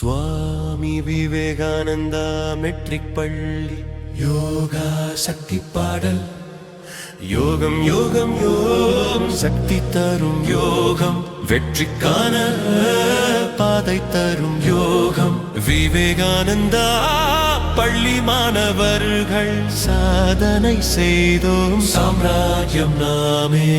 Swami Vivekananda matric பள்ளி யோகா சக்தி பாடல். யோகம் யோகம் யோகம் சக்தி தரும் யோகம், வெற்றிக்கான பாதை தரும் யோகம். விவேகானந்தா பள்ளி மாணவர்கள் சாதனை செய்தோம், சாம்ராஜ்யம் நாமே.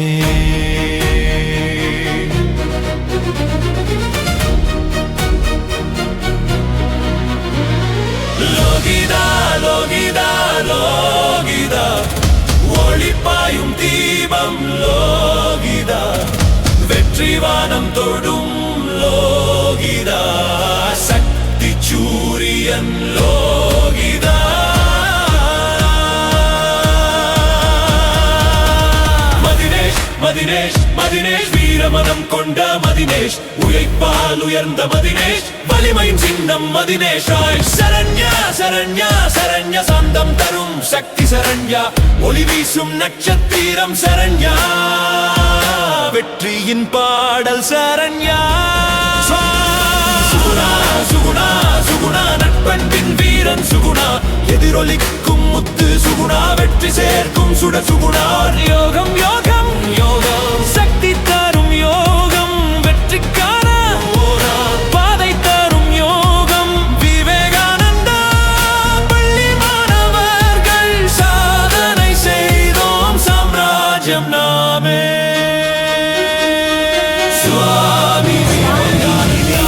லோகிதா லோகிதா லோகிதா, ஒளிப்பாயும் தீபம் லோகிதா, வெற்றிவானம் தொடும் லோகிதா, சக்தி சூரியன் லோகிதா. மதினேஷ் மதினேஷ் மதினேஷ், வீரமனம் கொண்ட மதினேஷ், உழைப்பால் உயர்ந்த மதினேஷ், வலிமையின் சின்னம் மதினேஷாய். சரண்யா சரண்யா சரண்யா, சாந்தம் தரும் சக்தி சரண்யா, ஒளி வீசும் நட்சத்திரம் சரண்யா, வெற்றியின் பாடல் சரண்யா. சுகுணா சுகுணா சுகுணா, நட்பண்பின் வீரன் சுகுணா, எதிரொலிக்கும் முத்து சுகுணா, வெற்றி சேர்க்கும் சுட சுகுணா. யோகம் யோகம் யோகம் சக்தி தரும் யோகம், வெற்றிக்கான பாதை தரும் யோகம். விவேகானந்தா பள்ளி மாணவர்கள் சாதனை செய்தோம், சாம்ராஜ்யம் நாமே. சுவாமி விவேகானந்தா.